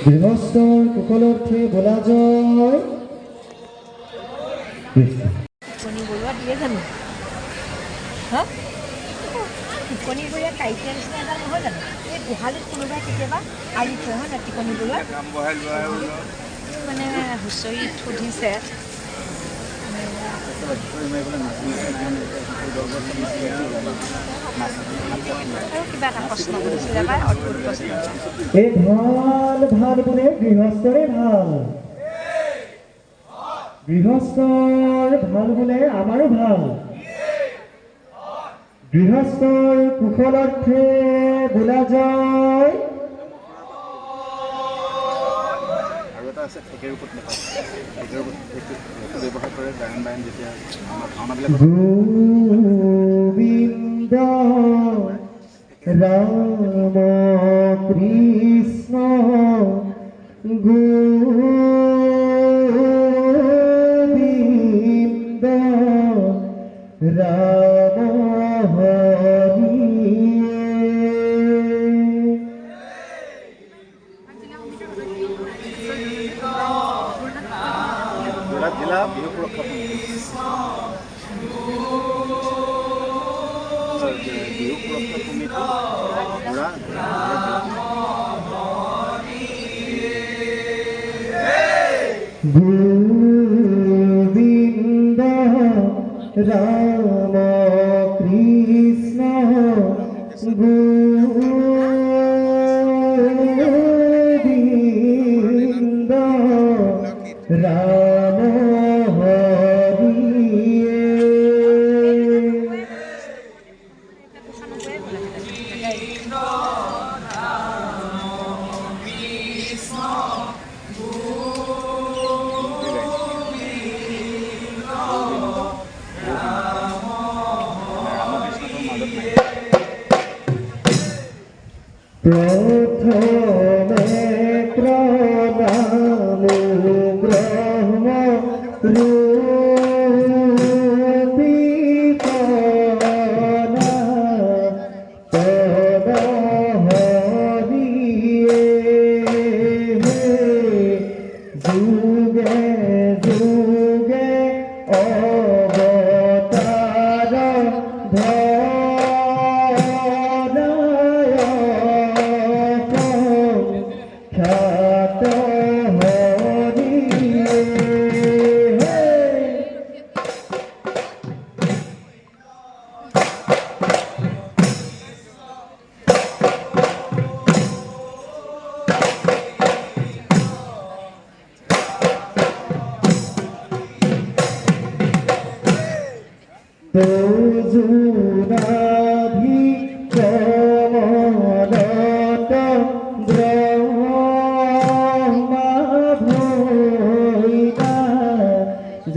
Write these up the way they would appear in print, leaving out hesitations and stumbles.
গৃহস্থৰ কুশলাৰ্থে বলা যায় টিকনি বৰুৱা দিয়ে জানো হা টিকনি বৰুৱা কাইটিয়া নিচিনা এডাল নহয় জানো এই গোহালিত কোনোবাই কেতিয়াবা আৰি থয় হয় নাই টিকনি বৰুৱা মানে হুঁচৰিত সুধিছে আৰু কিবা এটা প্ৰশ্ন সুধিছিলে পাই অদ্ভুত প্ৰশ্ন এই ভাল ভাল বোলে গৃহস্থৰে ভাল গৃহস্থৰ ভাল বোলে আমাৰো ভাল গৃহস্থৰ কুশলাৰ্থে বোলা যায় আৰু এটা আছে ঠেকেৰ ওপৰত নেপায় ঠেকেৰ ওপৰত ব্যৱহাৰ কৰে গায়ন বায়ন যেতিয়া আমাৰ ভাওনাবিলাক গোবিন্দ ৰাম কৃষ্ণ গোবিন্দ ৰাম হৰি জিলা বিহু সুৰক্ষা বিহু সুৰক্ষা কমিটি গোবিন্দ রাম কৃষ্ণ গোবিন্দ রাম হরি প্রথমে প্রণাম ব্রহ্ম রূপিকনা তদ হরিয়ে যুগে যুগে অবতার খ্যাত হরিয়ে দুজুনাভি কমলত ব্রহ্মা ভৈবা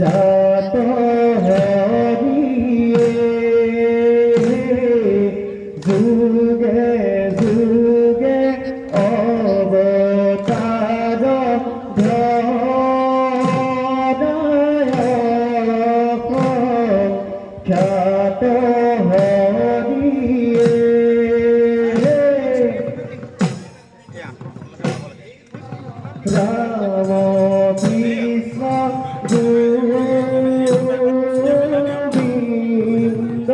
জাত হরিয়ে যুগে যুগে অবতার খ্যাত হরিয়ে রাম কৃষ্ণ গোবিন্দ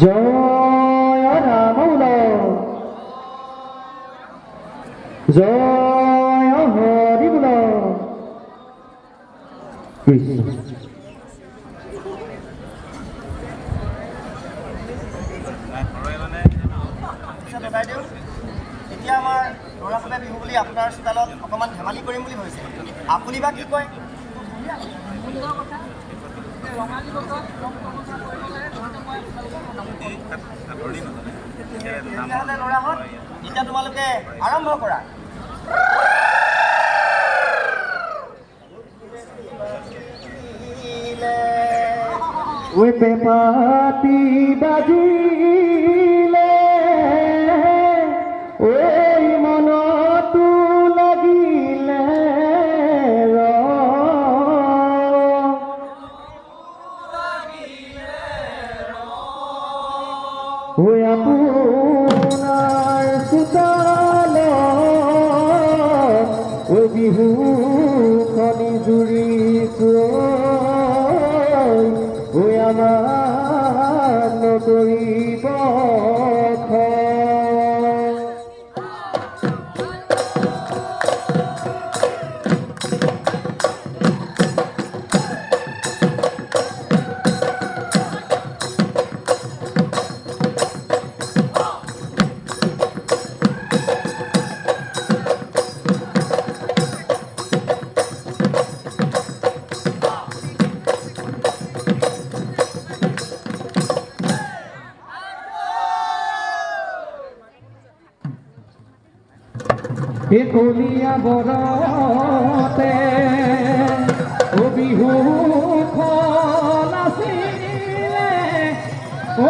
জয় রাম জয় হরি বল কৃষ্ণ। বাইদেউ এতিয়া আমাৰ ল'ৰা ছোৱালীয়ে বিহু বুলি আপোনাৰ ষ্টাইলত অকণমান ধেমালি কৰিম বুলি ভাবিছে, আপুনি বা কি কয়? তেতিয়াহ'লে ল'ৰাহঁত এতিয়া তোমালোকে আৰম্ভ কৰা। ওই পেপাতি বাজিলে ওই মনতো লাগিলে ওই আপোনাৰ চোতালত ওই বিহু খনি জুৰিছো ওই আমাৰ নতৰিব কলিয়া বৰতে ও বিহুখন আছিলে ও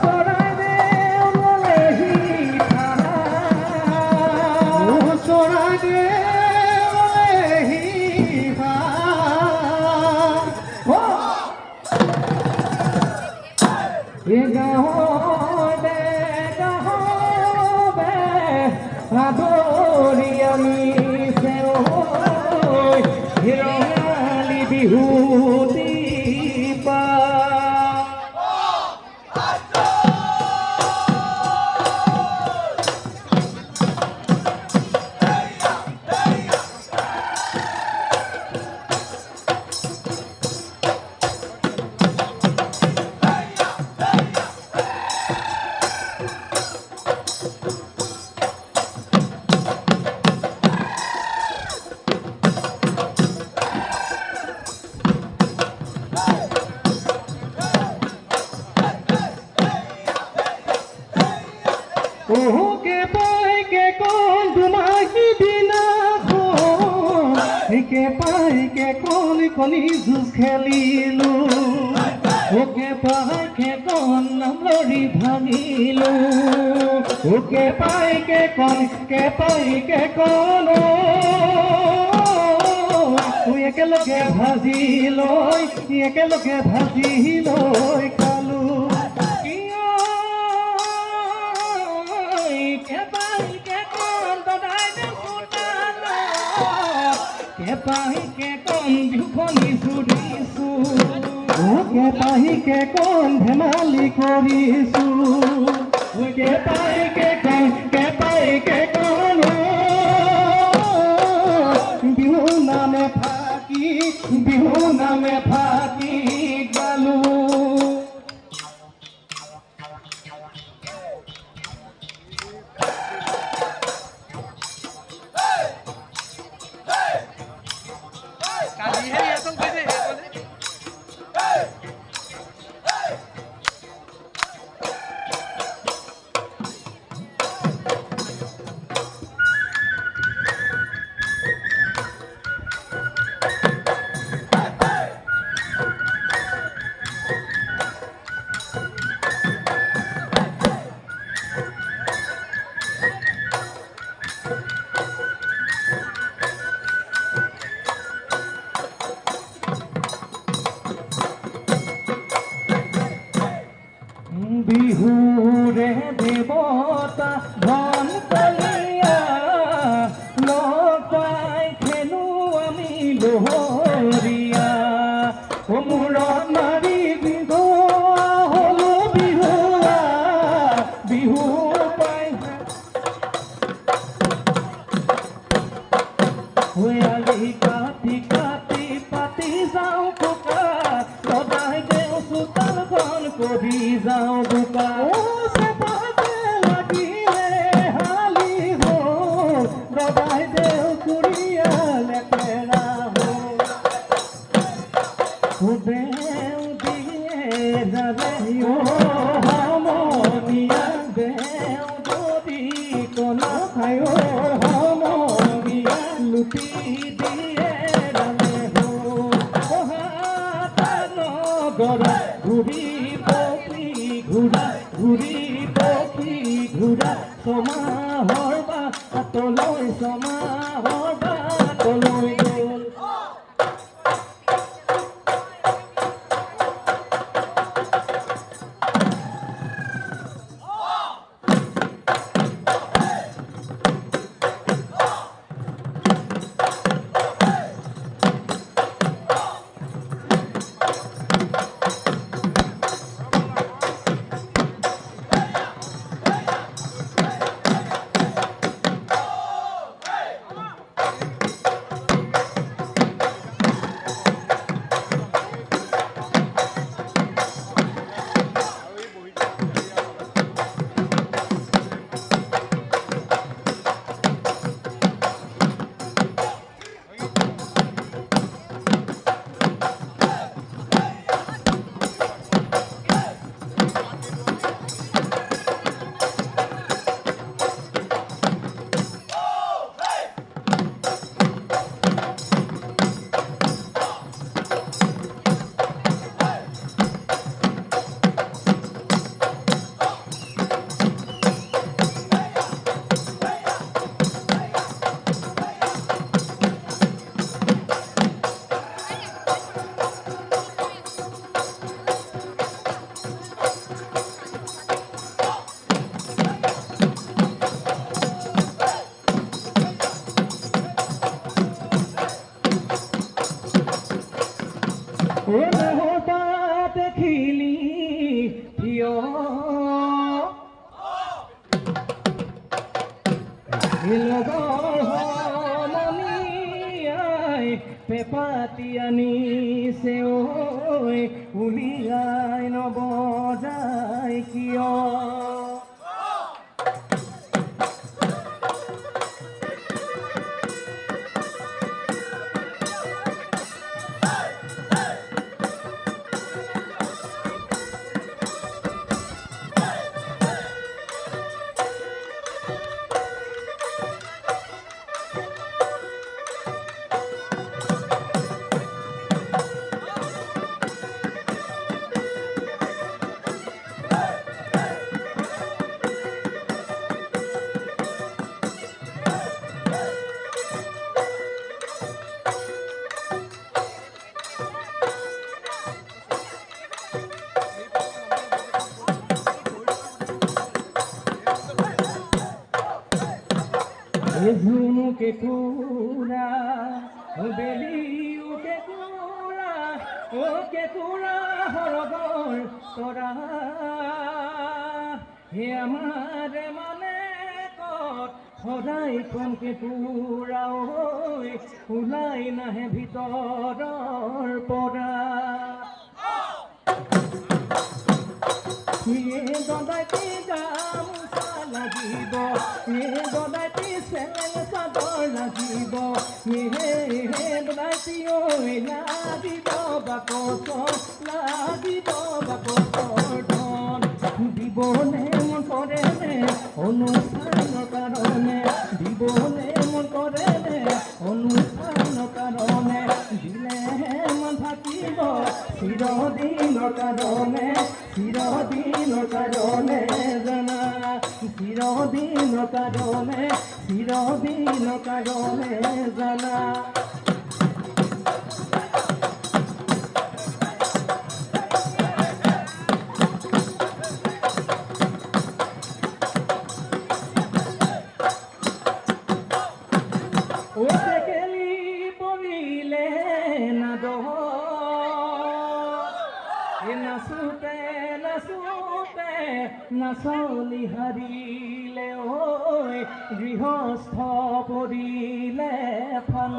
চৰাইদেউ মলেহি থানা ও চৰাইদেউ মলেহি থানা এই গাঁৱতে আদৰি আনিছে ৰঙালী বিহু দীপা ওকে পাইকে কোন দুমাহি দিনাখন একে পাইকে কলি কলি যুঁজ খেলিলো ওকে পাইকে কন নামলৰি ভাঙিলো ওকে পাইকে কন একেলগে ভাজি লৈ খালো পাহিকে কন বিহুখনি জুৰিছো ওকে পাহিকে কন ধেমালি কৰিছো ওকে পাহিকে কন বিহু নামে ফাকি গালো আলি কাটি কাটি পাতি যাওঁ বোকা সদায় দেও চোতালখন কৰি যাওঁ বোকা চেপাতে লাগিলে হালি হ'ল সদায় দেও কুৰিয়া লেতেৰা হ'ল দেও দিয়ে যাবে সমনীয়া দেও যদি কলা খায় সমনীয়া লুটি দিয়ে যাবে নগৰা ঘূৰি পকি ঘূৰা ছমাহৰ বাটলৈ ছমাহৰ বাটলৈ গ'ল দেখিলি প্ৰিয় লগৰ সমনীয়াই পেপাতি আনিছে ঐ উলিয়াই নবজাই কিয় ঝুনুকে কুড়া বেলিউকে কুড়া ওকে কুড়া হরগর তোরা হে আমার মানে কত সদায় কমকে কুড়া ওলাই নাহে ভিতৰৰ পৰা গদাইতি গামোচা লাগিব গদাইতি চেলেং চাদৰ লাগিব গদাইতি ঐ লাগিব বাকচৰ লাগিব বাকচৰ ধন দিবনে মন কৰেনে অনুষ্ঠানৰ কাৰণে দিবনে মন কৰেনে অনুষ্ঠানৰ কাৰণে দিলেহে মন থাকিব চিৰদিনৰ কাৰণে চিৰদিনৰ কাৰণে জানা চিৰদিনৰ কাৰণে জানা টেকেলি পৰিলে নাদ নাচোতে নাচোতে নাচলি হাৰিলে ঐ গৃহস্থ পৰিলে ফাল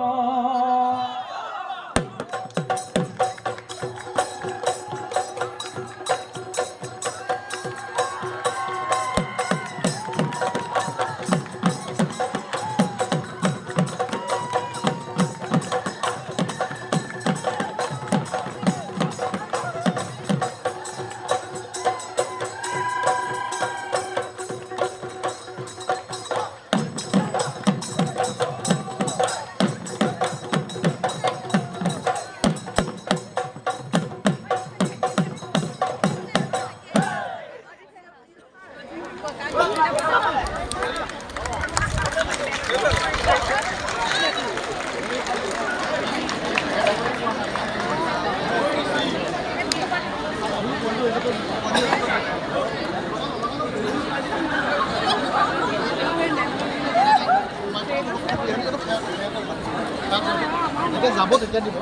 যাব তেতিয়া দিব